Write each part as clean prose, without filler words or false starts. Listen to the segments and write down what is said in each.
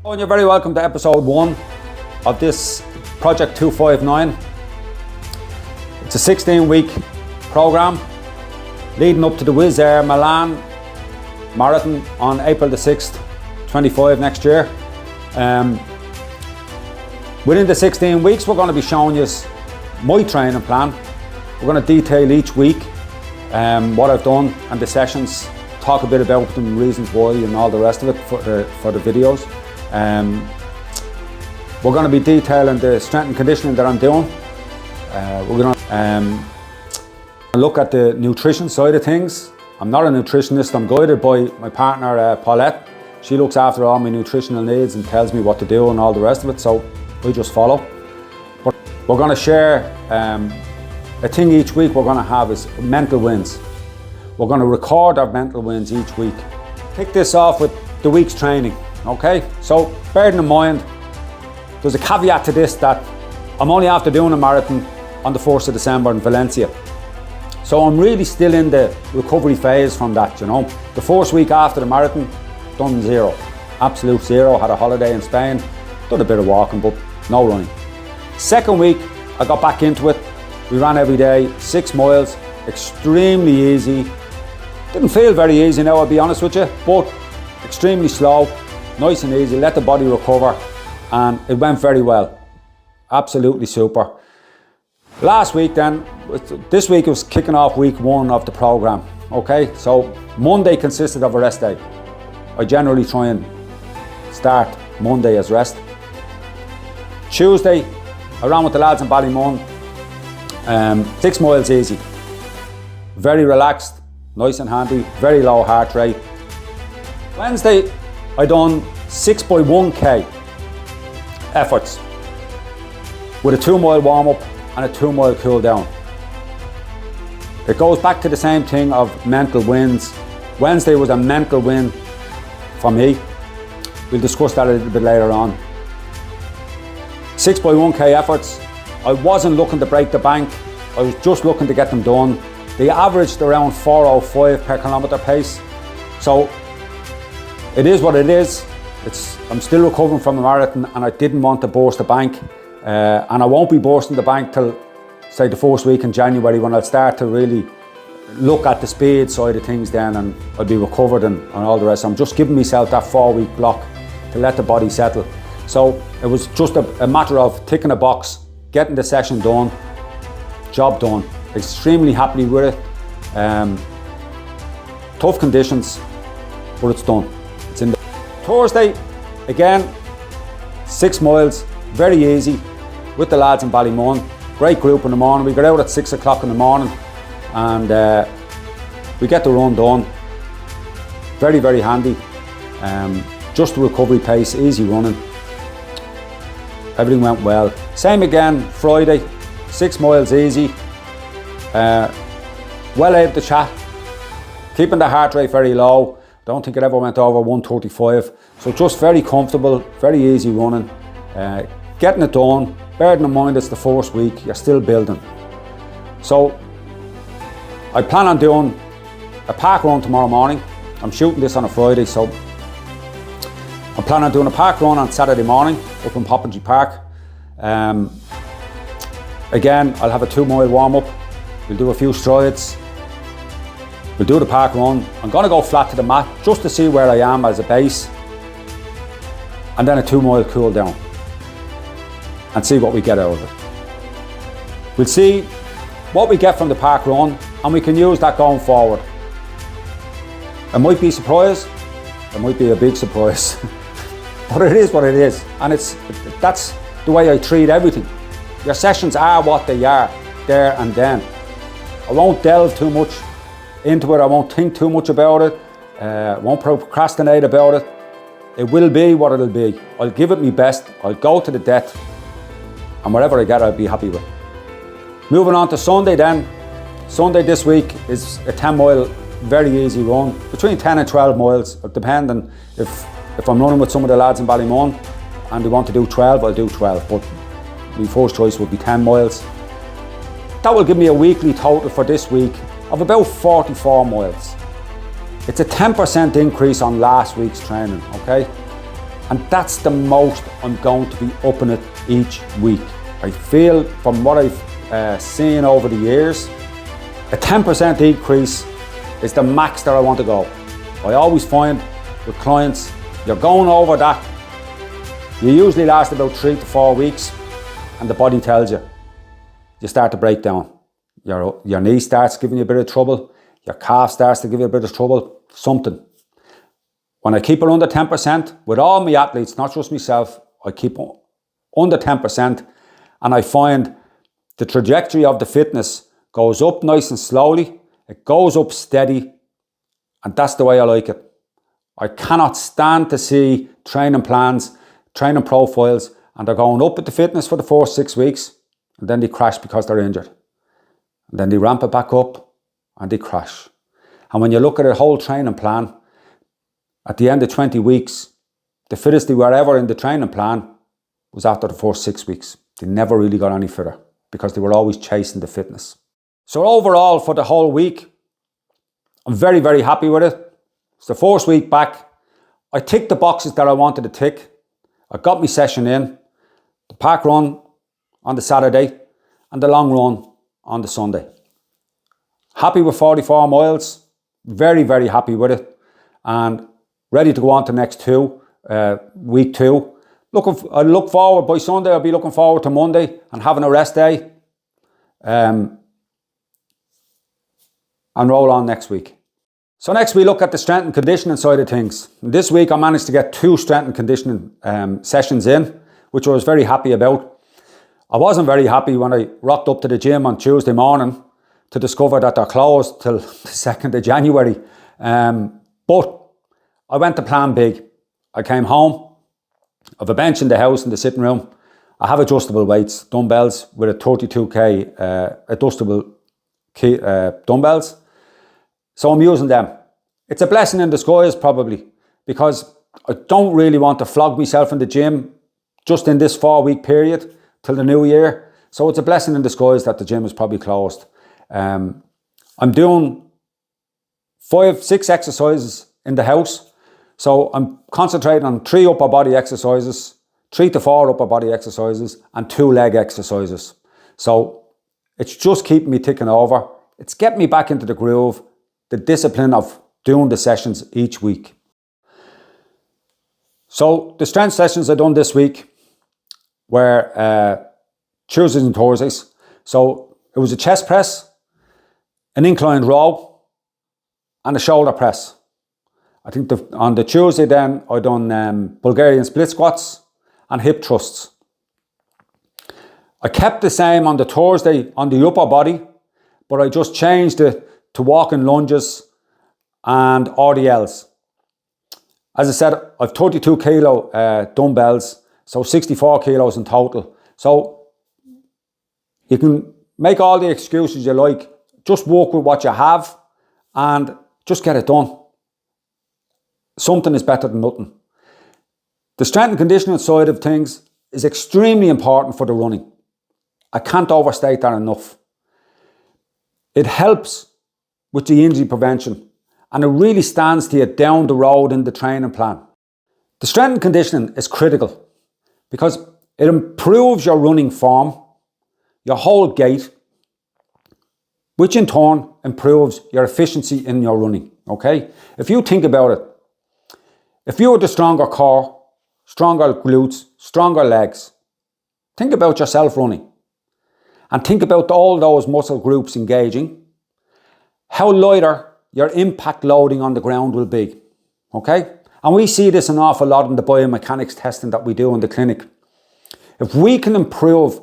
And you're very welcome to episode 1 of this Project 259. It's a 16-week program leading up to the Wizz Air Milan Marathon on April the 6th, 25 next year. Within the 16 weeks, we're going to be showing you my training plan. We're going to detail each week what I've done and the sessions, talk a bit about them, reasons why and all the rest of it for the videos. We're going to be detailing the strength and conditioning that I'm doing. We're going to look at the nutrition side of things. I'm not a nutritionist, I'm guided by my partner Paulette. She looks after all my nutritional needs and tells me what to do and all the rest of it, so I just follow. But we're going to share a thing each week we're going to have is mental wins. We're going to record our mental wins each week. Kick this off with the week's training, okay? So bearing in mind, there's a caveat to this that I'm only after doing a marathon on the 1st of December in Valencia. So I'm really still in the recovery phase from that, you know. The first week after the marathon, done zero. Absolute zero, had a holiday in Spain, done a bit of walking, but no running. Second week, I got back into it. We ran every day, 6 miles, extremely easy. Didn't feel very easy now, I'll be honest with you, but extremely slow, nice and easy, let the body recover, and it went very well. Absolutely super. Last week then, this week was kicking off week 1 of the program, okay? So Monday consisted of a rest day. I generally try and start Monday as rest. Tuesday, I ran with the lads in Ballymun, 6 miles easy. Very relaxed, nice and handy, very low heart rate. Wednesday, I done 6x1k efforts with a 2-mile warm-up and a 2-mile cool down. It goes back to the same thing of mental wins. Wednesday was a mental win for me. We'll discuss that a little bit later on. 6x1k efforts. I wasn't looking to break the bank. I was just looking to get them done. They averaged around 4:05 per kilometre pace. So it is what it is. I'm still recovering from the marathon and I didn't want to burst the bank. And I won't be bursting the bank till, say, the first week in January when I'll start to really look at the speed side of things then, and I'll be recovered and all the rest. I'm just giving myself that 4-week block to let the body settle. So it was just a matter of ticking a box, getting the session done, job done. Extremely happy with it. Tough conditions, but it's done. It's in the Thursday, again, 6 miles, very easy, with the lads in Ballymun. Great group in the morning. We got out at 6 o'clock in the morning and we get the run done. Very, very handy. Just the recovery pace, easy running. Everything went well. Same again, Friday, 6 miles easy. Well able to chat. Keeping the heart rate very low. Don't think it ever went over 135. So just very comfortable, very easy running. Getting it done. Bearing in mind it's the first week, you're still building. So I plan on doing a park run tomorrow morning. I'm shooting this on a Friday, so I plan on doing a park run on Saturday morning up in Poppingy Park. Again, I'll have a 2-mile warm-up. We'll do a few strides. We'll do the park run. I'm going to go flat to the mat just to see where I am as a base. And then a 2-mile cool down. And see what we get out of it. We'll see what we get from the park run and we can use that going forward. It might be a surprise. It might be a big surprise. But it is what it is. And that's the way I treat everything. Your sessions are what they are, there and then. I won't delve too much into it. I won't think too much about it. I won't procrastinate about it. It will be what it'll be. I'll give it my best. I'll go to the death. And whatever I get, I'll be happy with. Moving on to Sunday then. Sunday this week is a 10-mile, very easy run. Between 10 and 12 miles, depending if I'm running with some of the lads in Ballymun and they want to do 12, I'll do 12. But my first choice would be 10 miles. That will give me a weekly total for this week of about 44 miles. It's a 10% increase on last week's training, okay? And that's the most I'm going to be upping it each week. I feel from what I've seen over the years, a 10% increase is the max that I want to go. I always find with clients, you're going over that, you usually last about 3 to 4 weeks, and the body tells you, you start to break down. Your knee starts giving you a bit of trouble, your calf starts to give you a bit of trouble, something. When I keep it under 10%, with all my athletes, not just myself, I keep under 10%, and I find the trajectory of the fitness goes up nice and slowly, it goes up steady, and that's the way I like it. I cannot stand to see training plans, training profiles, and they're going up with the fitness for the first 6 weeks, and then they crash because they're injured. And then they ramp it back up, and they crash. And when you look at a whole training plan, at the end of 20 weeks, the fittest they were ever in the training plan was after the first 6 weeks. They never really got any fitter because they were always chasing the fitness. So overall, for the whole week, I'm very, very happy with it. It's the first week back. I ticked the boxes that I wanted to tick. I got my session in, the park run on the Saturday and the long run on the Sunday. Happy with 44 miles, very, very happy with it, and ready to go on to next week 2. I look forward, by Sunday I'll be looking forward to Monday and having a rest day, and roll on next week. So next we look at the strength and conditioning side of things. This week I managed to get 2 strength and conditioning sessions in, which I was very happy about. I wasn't very happy when I rocked up to the gym on Tuesday morning to discover that they're closed till the 2nd of January. But I went to plan big. I came home, I have a bench in the house in the sitting room. I have adjustable weights, dumbbells with a 32k adjustable dumbbells. So I'm using them. It's a blessing in disguise probably, because I don't really want to flog myself in the gym just in this 4-week period till the new year. So it's a blessing in disguise that the gym is probably closed. I'm doing 5-6 exercises in the house. So I'm concentrating on 3 upper body exercises, 3 to 4 upper body exercises, and 2 leg exercises. So it's just keeping me ticking over. It's getting me back into the groove, the discipline of doing the sessions each week. So the strength sessions I done this week were Tuesdays and Thursdays. So it was a chest press, an inclined row, and a shoulder press. I think on the Tuesday then I done Bulgarian split squats and hip thrusts. I kept the same on the Thursday on the upper body, but I just changed it to walking lunges and RDLs. As I said, I've 32 kilo dumbbells, so 64 kilos in total. So you can make all the excuses you like, just work with what you have and just get it done. Something is better than nothing. The strength and conditioning side of things is extremely important for the running. I can't overstate that enough. It helps with the injury prevention, and it really stands to you down the road in the training plan. The strength and conditioning is critical because it improves your running form, your whole gait, which in turn improves your efficiency in your running, okay? If you think about it, if you had a stronger core, stronger glutes, stronger legs, think about yourself running and think about all those muscle groups engaging, how lighter your impact loading on the ground will be, okay? And we see this an awful lot in the biomechanics testing that we do in the clinic. If we can improve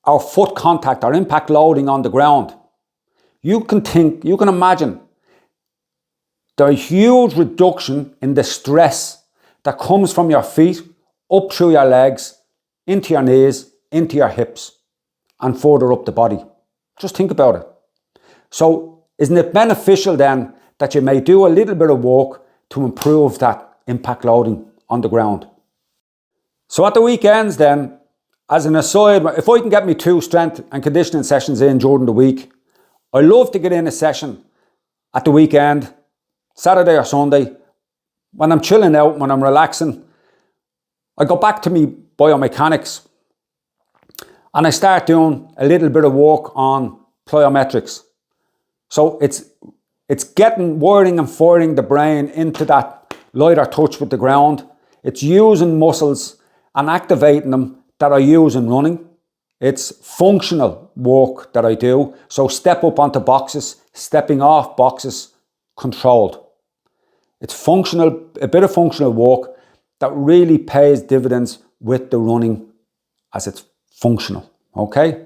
our foot contact, our impact loading on the ground, you can imagine the huge reduction in the stress that comes from your feet up through your legs, into your knees, into your hips, and further up the body. Just think about it. So isn't it beneficial then that you may do a little bit of work to improve that impact loading on the ground? So at the weekends then, as an aside, if I can get me 2 strength and conditioning sessions in during the week, I love to get in a session at the weekend, Saturday or Sunday, when I'm chilling out, when I'm relaxing, I go back to me biomechanics and I start doing a little bit of work on plyometrics. So it's getting, wiring and firing the brain into that lighter touch with the ground. It's using muscles and activating them that I use in running. It's functional work that I do. So step up onto boxes, stepping off boxes, controlled. It's functional, a bit of functional work that really pays dividends with the running as it's functional, okay?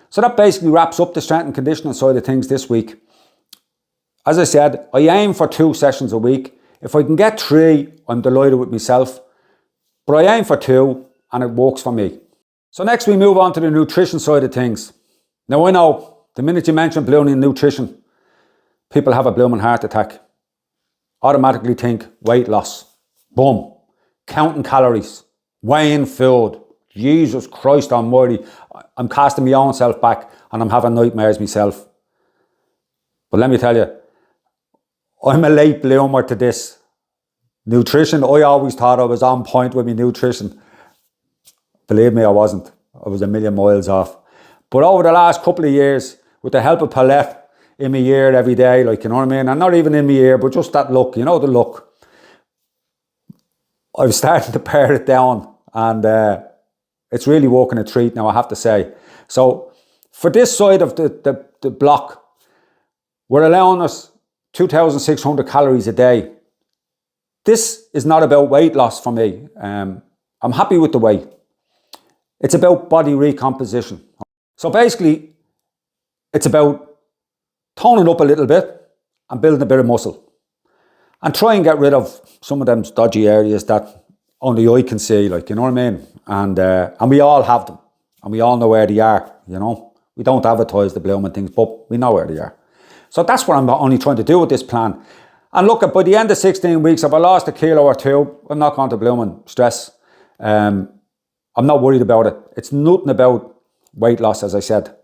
So that basically wraps up the strength and conditioning side of things this week. As I said, I aim for 2 sessions a week. If I can get 3, I'm delighted with myself. But I aim for 2 and it works for me. So next we move on to the nutrition side of things. Now I know, the minute you mention blooming nutrition, people have a blooming heart attack. Automatically think weight loss. Boom. Counting calories. Weighing food. Jesus Christ almighty. I'm casting my own self back and I'm having nightmares myself. But let me tell you, I'm a late bloomer to this. Nutrition, I always thought I was on point with my nutrition. Believe me, I wasn't. I was a million miles off. But over the last couple of years, with the help of Paulette in my ear every day, like, you know what I mean? And not even in my ear, but just that look, you know, the look. I've started to pare it down and it's really working a treat now, I have to say. So for this side of the block, we're allowing us 2,600 calories a day. This is not about weight loss for me. I'm happy with the weight. It's about body recomposition. So basically, it's about toning up a little bit and building a bit of muscle. And try and get rid of some of them dodgy areas that only I can see, like, you know what I mean? And we all have them. And we all know where they are, you know? We don't advertise the blooming things, but we know where they are. So that's what I'm only trying to do with this plan. And look, by the end of 16 weeks, if I lost 1 kilo or 2, I'm not going to blooming stress. I'm not worried about it. It's nothing about weight loss, as I said.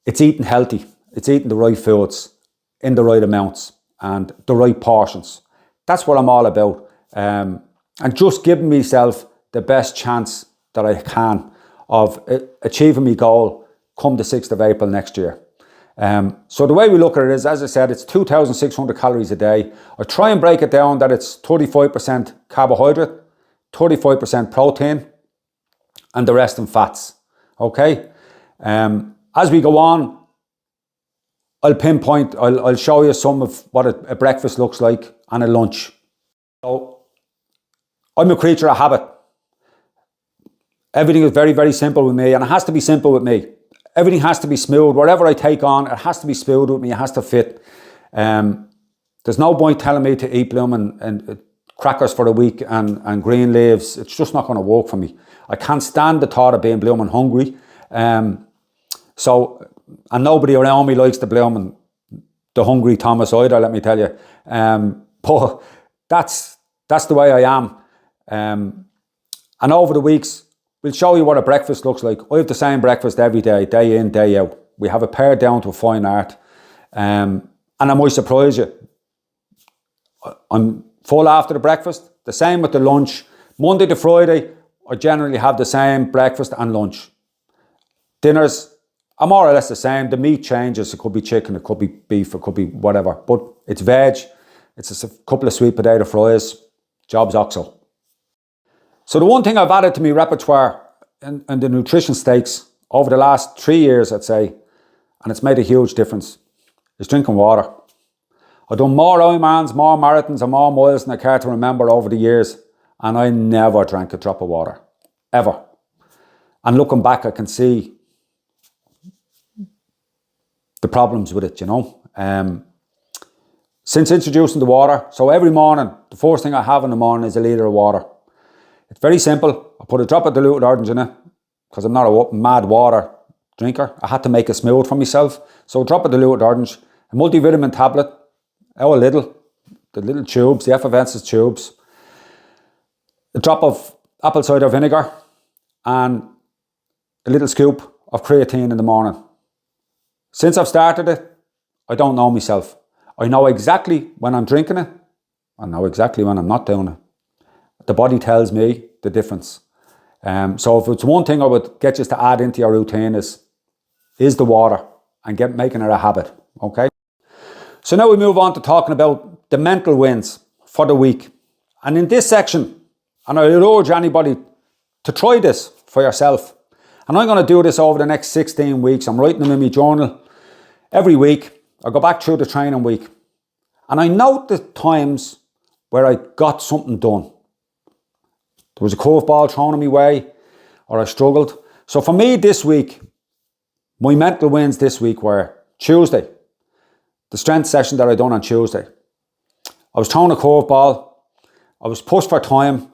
It's eating healthy. It's eating the right foods in the right amounts and the right portions. That's what I'm all about. And just giving myself the best chance that I can of achieving my goal come the 6th of April next year. So the way we look at it is, as I said, it's 2,600 calories a day. I try and break it down that it's 35% carbohydrate, 35% protein, and the rest in fats. Okay? As we go on, I'll pinpoint, I'll show you some of what a breakfast looks like and a lunch. So I'm a creature of habit. Everything is very, very simple with me, and it has to be simple with me. Everything has to be smooth. Whatever I take on, it has to be smooth with me. It has to fit. There's no point telling me to eat blooming and crackers for a week and green leaves. It's just not going to work for me. I can't stand the thought of being blooming hungry. And nobody around me likes the hungry Thomas either, let me tell you. But that's the way I am. And over the weeks, we'll show you what a breakfast looks like. I have the same breakfast every day in, day out. We have it pared down to a fine art. And I might surprise you. I'm full after the breakfast. The same with the lunch. Monday to Friday, I generally have the same breakfast and lunch. Dinners are more or less the same. The meat changes. It could be chicken, it could be beef, it could be whatever. But it's veg. It's just a couple of sweet potato fries. Job's oxo. So the one thing I've added to my repertoire and the nutrition stakes over the last 3 years, I'd say, and it's made a huge difference, is drinking water. I've done more Ironmans, more marathons and more miles than I care to remember over the years, and I never drank a drop of water, ever. And looking back, I can see the problems with it, you know. Since introducing the water, so every morning, the first thing I have in the morning is a litre of water. It's very simple. I put a drop of diluted orange in it because I'm not a mad water drinker. I had to make it smooth for myself. So a drop of diluted orange, a multivitamin tablet, the little tubes, the effervescent tubes, a drop of apple cider vinegar, and a little scoop of creatine in the morning. Since I've started it, I don't know myself. I know exactly when I'm drinking it. I know exactly when I'm not doing it. The body tells me the difference. So if it's one thing I would get you to add into your routine is the water and making it a habit, okay? So now we move on to talking about the mental wins for the week. And in this section, and I would urge anybody to try this for yourself. And I'm going to do this over the next 16 weeks. I'm writing them in my journal every week. I go back through the training week. And I note the times where I got something done. There was a curveball thrown in my way, or I struggled. So for me this week, my mental wins this week were Tuesday, the strength session that I done on Tuesday. I was thrown a curveball. I was pushed for time.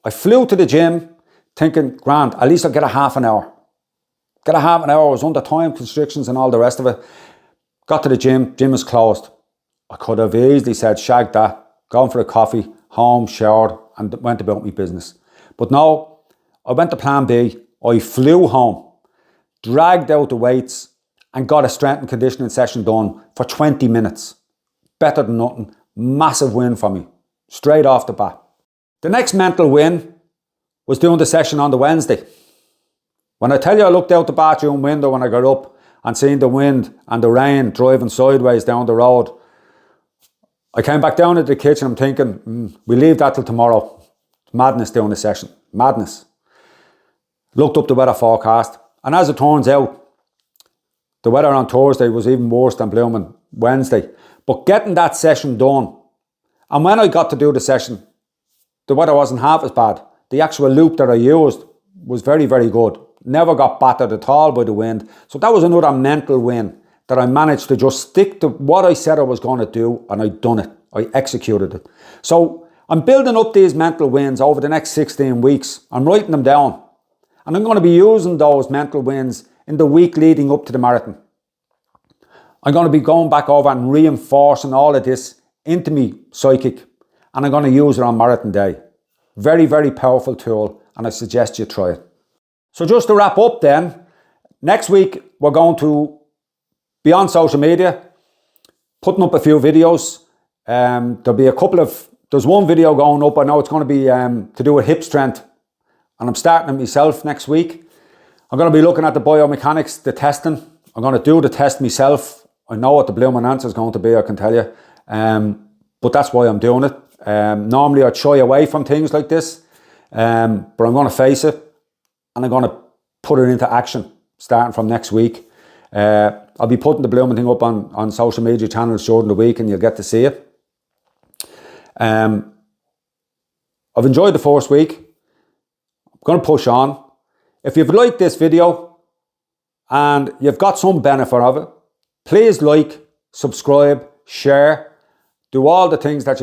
I flew to the gym thinking, grand, at least I'll get a half an hour. Get a half an hour. I was under time constrictions and all the rest of it. Got to the gym was closed. I could have easily said, shag that, gone for a coffee, home, showered, and went about my business. But no, I went to plan B. I flew home, dragged out the weights, and got a strength and conditioning session done for 20 minutes. Better than nothing. Massive win for me, straight off the bat. The next mental win was doing the session on the Wednesday. When I tell you I looked out the bathroom window when I got up and seen the wind and the rain driving sideways down the road, I came back down into the kitchen. I'm thinking, we leave that till tomorrow. Madness doing the session. Madness. Looked up the weather forecast. And as it turns out, the weather on Thursday was even worse than blooming Wednesday. But getting that session done, and when I got to do the session, the weather wasn't half as bad. The actual loop that I used was very, very good. Never got battered at all by the wind. So that was another mental win, that I managed to just stick to what I said I was going to do, and I done it. I executed it. So I'm building up these mental wins over the next 16 weeks. I'm writing them down. And I'm going to be using those mental wins in the week leading up to the marathon. I'm going to be going back over and reinforcing all of this into me psychic. And I'm going to use it on marathon day. Very, very powerful tool. And I suggest you try it. So just to wrap up then, next week we're going to be on social media, putting up a few videos. There'll be there's one video going up. I know it's going to be to do with hip strength. And I'm starting it myself next week. I'm going to be looking at the biomechanics, the testing. I'm going to do the test myself. I know what the blooming answer is going to be, I can tell you. But that's why I'm doing it. Normally I'd shy away from things like this. But I'm going to face it. And I'm going to put it into action starting from next week. I'll be putting the blooming thing up on social media channels during the week, and you'll get to see it. I've enjoyed the first week. I'm going to push on. If you've liked this video and you've got some benefit of it, please like, subscribe, share, do all the things that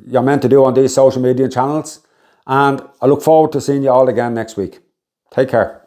you're meant to do on these social media channels. And I look forward to seeing you all again next week. Take care.